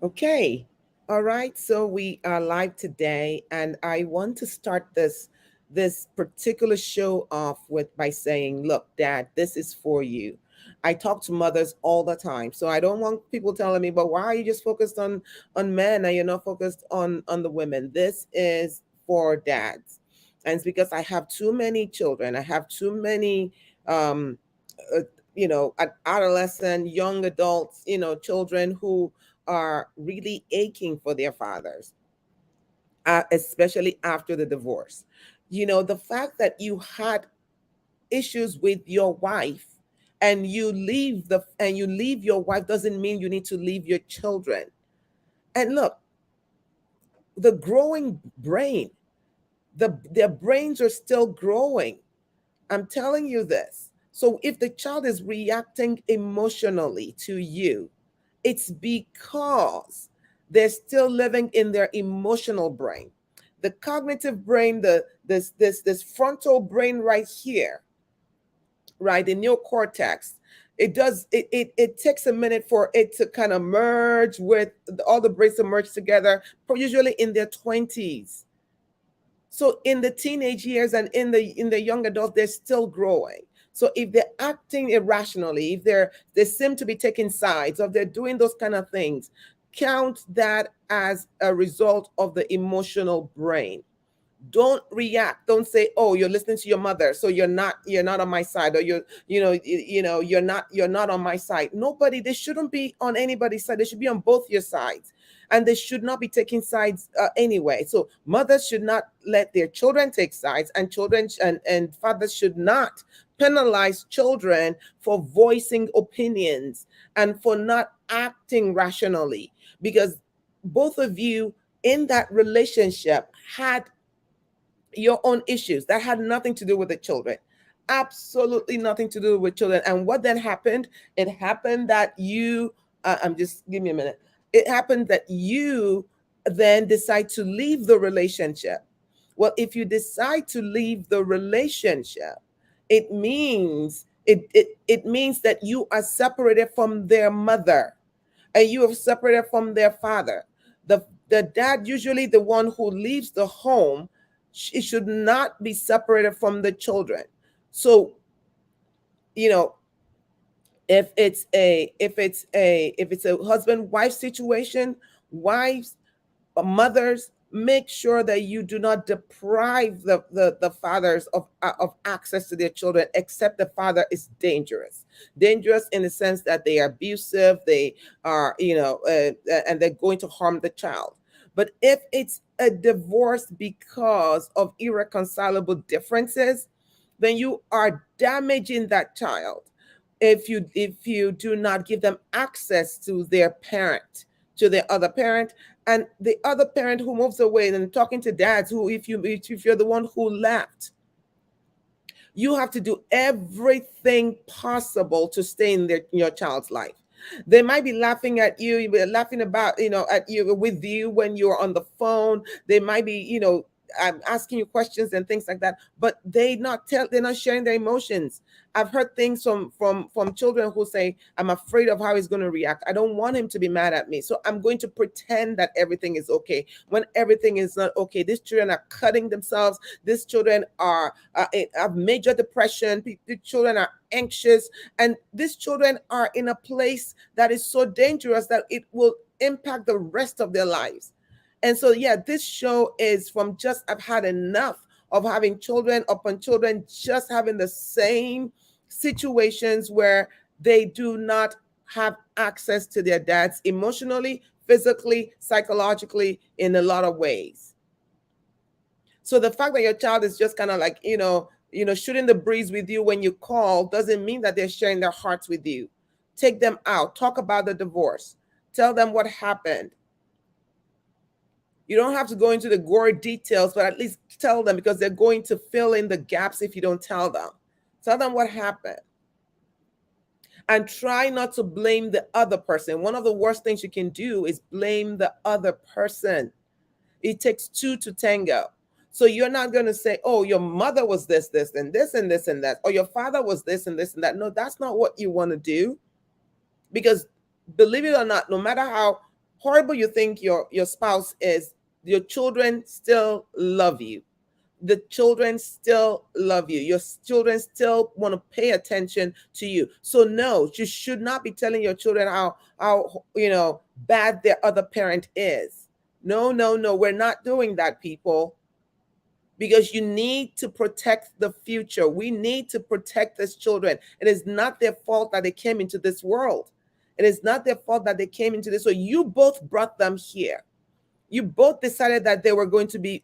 Okay. All right. So we are live today, and I want to start this particular show off with by saying, "Look, Dad, this is for you." I talk to mothers all the time, so I don't want people telling me, "But why are you just focused on men and you're not focused on the women?" This is for dads, and it's because I have too many children. I have too many. Um, uh, Adolescent, young adults, children who are really aching for their fathers, especially after the divorce. The fact that you had issues with your wife and you leave your wife doesn't mean you need to leave your children. And look, the growing brain, their brains are still growing. I'm telling you this. So if the child is reacting emotionally to you, it's because they're still living in their emotional brain. The cognitive brain, this frontal brain right here, right, the neocortex, it takes a minute for it to kind of merge with all the brains to merge together, usually in their 20s. So in the teenage years and in the young adult, they're still growing. So if they're acting irrationally, if they seem to be taking sides, or if they're doing those kind of things, count that as a result of the emotional brain. Don't react. Don't say, oh, you're listening to your mother, so you're not on my side, or you're not on my side. Nobody, they shouldn't be on anybody's side. They should be on both your sides, and they should not be taking sides anyway. So mothers should not let their children take sides, and children and fathers should not penalize children for voicing opinions and for not acting rationally, because both of you in that relationship had your own issues that had nothing to do with the children, absolutely nothing to do with children. And what then happened? It happened that I'm just, give me a minute. It happened that you then decide to leave the relationship. Well, if you decide to leave the relationship, it means that you are separated from their mother, and you are separated from their father. The dad, usually the one who leaves the home, it should not be separated from the children. So, you know, if it's a husband wife situation, wives, mothers, make sure that you do not deprive the fathers of access to their children, except the father is dangerous in the sense that they are abusive, they are, and they're going to harm the child. But if it's a divorce because of irreconcilable differences, then you are damaging that child if you do not give them access to their parent, to their other parent. And the other parent who moves away, and talking to dads who, if you're the one who left, you have to do everything possible to stay in your child's life. They might be laughing at you, laughing about, at you, with you when you're on the phone. They might be, asking you questions and things like that, but they're not sharing their emotions. I've heard things from children who say, I'm afraid of how he's going to react. I don't want him to be mad at me, so I'm going to pretend that everything is okay when everything is not okay. These children are cutting themselves. These children have major depression. The children are anxious, and these children are in a place that is so dangerous that it will impact the rest of their lives. And so, yeah, this show is from just, I've had enough of having children upon children just having the same situations where they do not have access to their dads emotionally, physically, psychologically, in a lot of ways. So the fact that your child is just kind of like, shooting the breeze with you when you call doesn't mean that they're sharing their hearts with you. Take them out, talk about the divorce, tell them what happened. You don't have to go into the gory details, but at least tell them, because they're going to fill in the gaps if you don't tell them. Tell them what happened. And try not to blame the other person. One of the worst things you can do is blame the other person. It takes two to tango. So you're not going to say, oh, your mother was this, and this, and this, and that, or your father was this, and this, and that. No, that's not what you want to do. Because believe it or not, no matter how horrible you think your spouse is, your children still love you. The children still love you. Your children still want to pay attention to you. So no, you should not be telling your children how bad their other parent is. No, no, no, we're not doing that, people, because you need to protect the future. We need to protect these children. It is not their fault that they came into this world. It is not their fault that they came into this. So you both brought them here. You both decided that they were going to be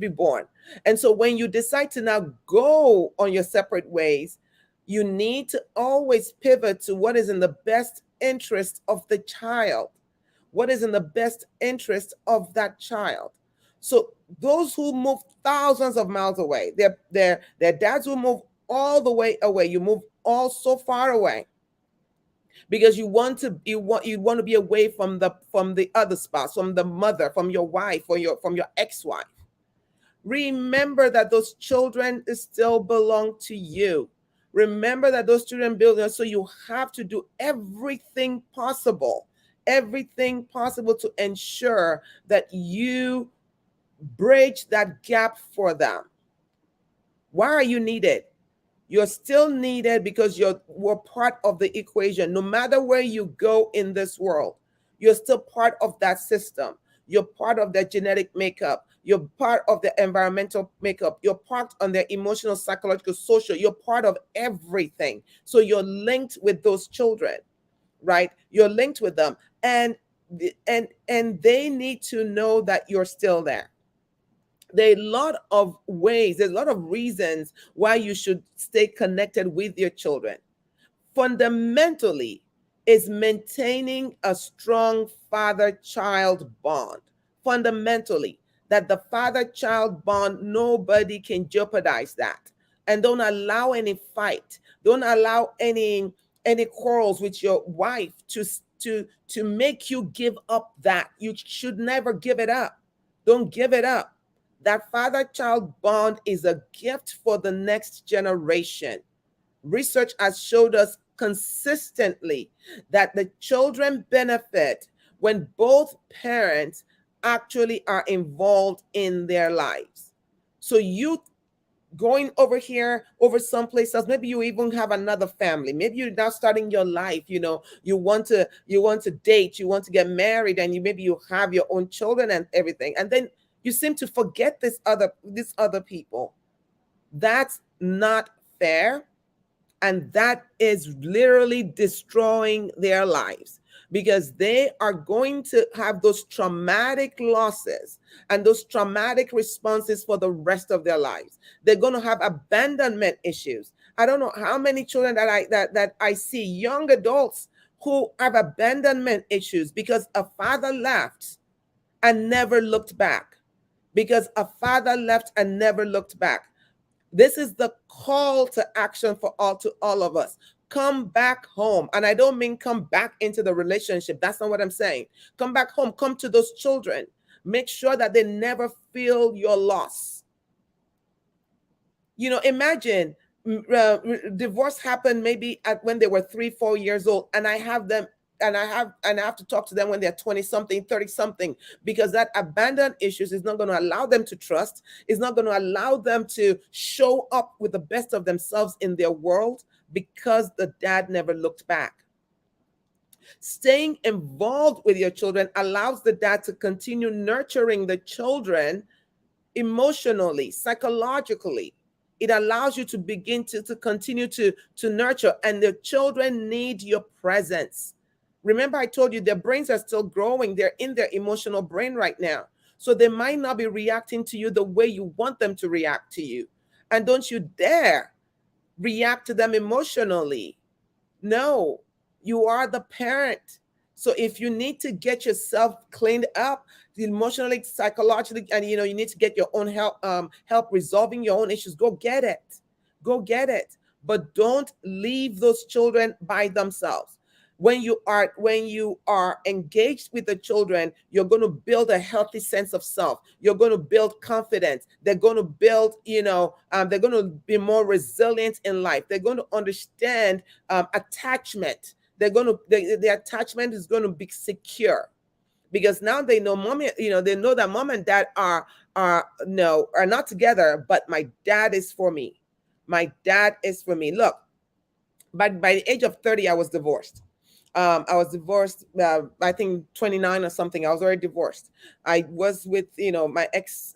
born. And so when you decide to now go on your separate ways, you need to always pivot to what is in the best interest of the child. What is in the best interest of that child? So those who move thousands of miles away, their dads will move all the way away. You move all so far away because you want to be away from the other spouse, from the mother, from your wife, or from your ex-wife. Remember that those children still belong to you. Remember that those children belong. So you have to do everything possible to ensure that you bridge that gap for them. Why are you needed? You're still needed because we're part of the equation. No matter where you go in this world, you're still part of that system. You're part of their genetic makeup. You're part of the environmental makeup. You're part on their emotional, psychological, social. You're part of everything. So you're linked with those children, right? You're linked with them. And they need to know that you're still there. There are a lot of ways, there's a lot of reasons why you should stay connected with your children. Fundamentally, is maintaining a strong father-child bond. Fundamentally, that the father-child bond, nobody can jeopardize that. And don't allow any fight. Don't allow any quarrels with your wife to make you give up that. You should never give it up. Don't give it up. That father-child bond is a gift for the next generation. Research has showed us consistently that the children benefit when both parents actually are involved in their lives. So you going over here, over someplace else, maybe you even have another family, maybe you're now starting your life, you want to date, you want to get married, and maybe you have your own children and everything, and then you seem to forget this other people. That's not fair. And that is literally destroying their lives, because they are going to have those traumatic losses and those traumatic responses for the rest of their lives. They're going to have abandonment issues. I don't know how many children that I see, young adults who have abandonment issues because a father left and never looked back. Because a father left and never looked back. This is the call to action for all of us. Come back home. And I don't mean come back into the relationship. That's not what I'm saying. Come back home. Come to those children. Make sure that they never feel your loss. Imagine divorce happened maybe when they were 3-4 years old, and I have to talk to them when they're 20 something, 30 something, because that abandoned issues is not going to allow them to trust, is not going to allow them to show up with the best of themselves in their world, because the dad never looked back. Staying involved with your children allows the dad to continue nurturing the children emotionally, psychologically. It allows you to begin to continue to nurture, and the children need your presence. Remember, I told you their brains are still growing. They're in their emotional brain right now. So they might not be reacting to you the way you want them to react to you. And don't you dare react to them emotionally. No, you are the parent. So if you need to get yourself cleaned up emotionally, psychologically, and you need to get your own help resolving your own issues, go get it. Go get it. But don't leave those children by themselves. When you are engaged with the children, you're going to build a healthy sense of self. You're going to build confidence. They're going to build, they're going to be more resilient in life. They're going to understand attachment. The attachment is going to be secure. because now they know mommy, they know that mom and dad are no are not together, but my dad is for me. My dad is for me. Look, by the age of 30, I was divorced. I was divorced, I think 29 or something. I was already divorced. I was with, my ex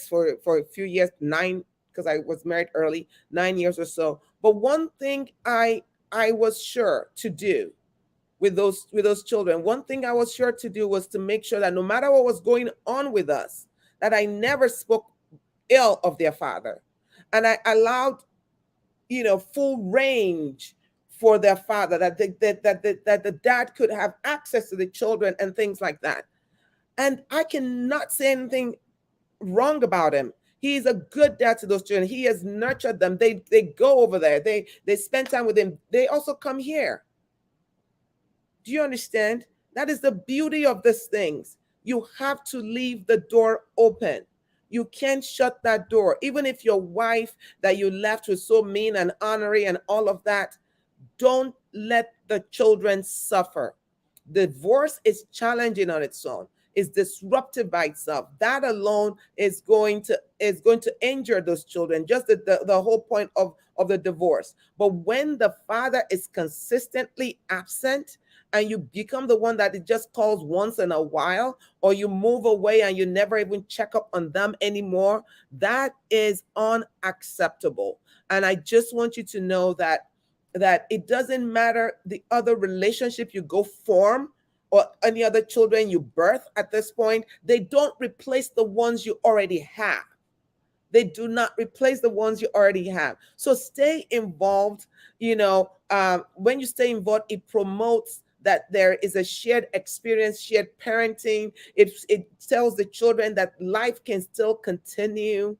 for a few years, nine, because I was married early, 9 years or so. But one thing I was sure to do with those children, one thing I was sure to do was to make sure that no matter what was going on with us, that I never spoke ill of their father. And I allowed, full range for their father, that the dad could have access to the children and things like that. And I cannot say anything wrong about him. He's a good dad to those children. He has nurtured them. They go over there. They spend time with him. They also come here. Do you understand? That is the beauty of these things. You have to leave the door open. You can't shut that door. Even if your wife that you left was so mean and honorary and all of that, don't let the children suffer. Divorce is challenging on its own. Is disruptive by itself. That alone is going to injure those children. Just the whole point of the divorce. But when the father is consistently absent, and you become the one that it just calls once in a while, or you move away and you never even check up on them anymore, that is unacceptable. And I just want you to know that it doesn't matter the other relationship you go form or any other children you birth at this point, they don't replace the ones you already have. They do not replace the ones you already have. So stay involved. When you stay involved, it promotes that there is a shared experience, shared parenting. It tells the children that life can still continue.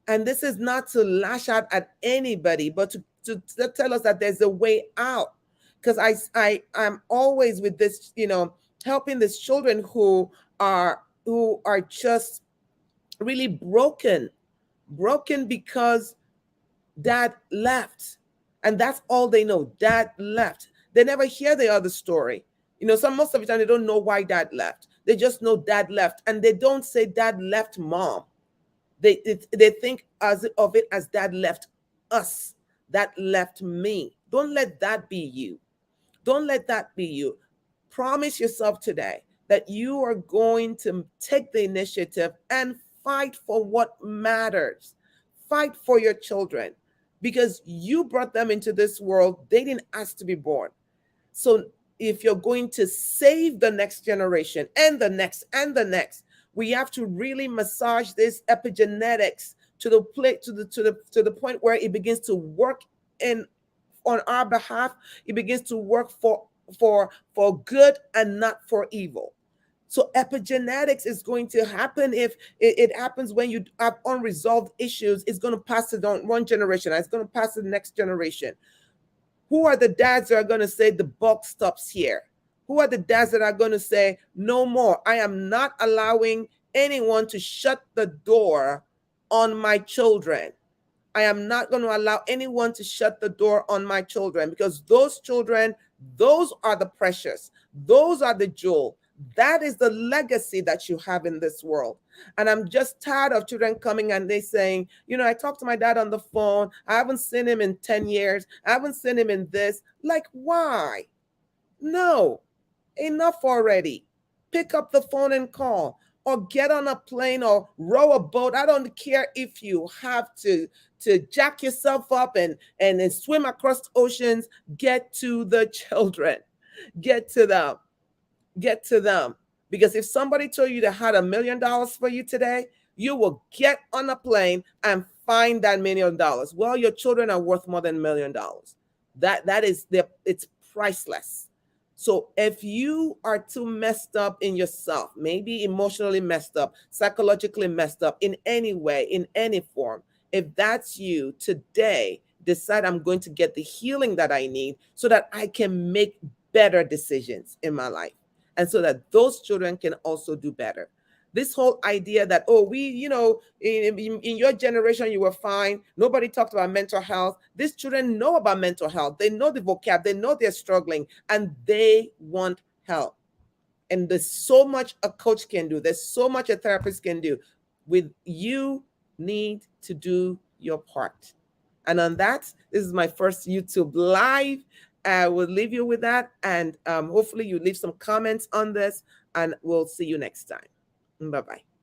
And this is not to lash out at anybody, but to tell us that there's a way out. Because I'm always with this, helping these children who are just really broken because dad left. And that's all they know. Dad left. They never hear the other story. Most of the time they don't know why dad left. They just know dad left. And they don't say dad left mom. They think of it as dad left us, that left me. Don't let that be you. Don't let that be you. Promise yourself today that you are going to take the initiative and fight for what matters. Fight for your children because you brought them into this world. They didn't ask to be born. So if you're going to save the next generation and the next and the next, we have to really massage this epigenetics to the point where it begins to work in on our behalf. It begins to work for good and not for evil. So epigenetics is going to happen. If it happens when you have unresolved issues, it's going to pass it on one generation, and it's going to pass to the next generation. Who are the dads that are going to say the buck stops here? Who are the dads that are going to say no more? I am not allowing anyone to shut the door on my children. I am not going to allow anyone to shut the door on my children, because those children, those are the precious. Those are the jewel. That is the legacy that you have in this world. And I'm just tired of children coming and they saying, I talked to my dad on the phone. I haven't seen him in 10 years. I haven't seen him in this. Like, why? No, enough already. Pick up the phone and call, or get on a plane or row a boat. I don't care if you have to jack yourself up and swim across oceans. Get to the children. Get to them. Get to them. Because if somebody told you they had $1 million for you today, you will get on a plane and find that $1 million. Well, your children are worth more than $1 million. It's priceless. So if you are too messed up in yourself, maybe emotionally messed up, psychologically messed up in any way, in any form, if that's you today, decide I'm going to get the healing that I need so that I can make better decisions in my life, and so that those children can also do better. This whole idea that, in your generation, you were fine. Nobody talked about mental health. These children know about mental health. They know the vocab. They know they're struggling, and they want help. And there's so much a coach can do. There's so much a therapist can do. With you need to do your part. And on that, this is my first YouTube live. I will leave you with that. And hopefully you leave some comments on this, and we'll see you next time. Bye-bye.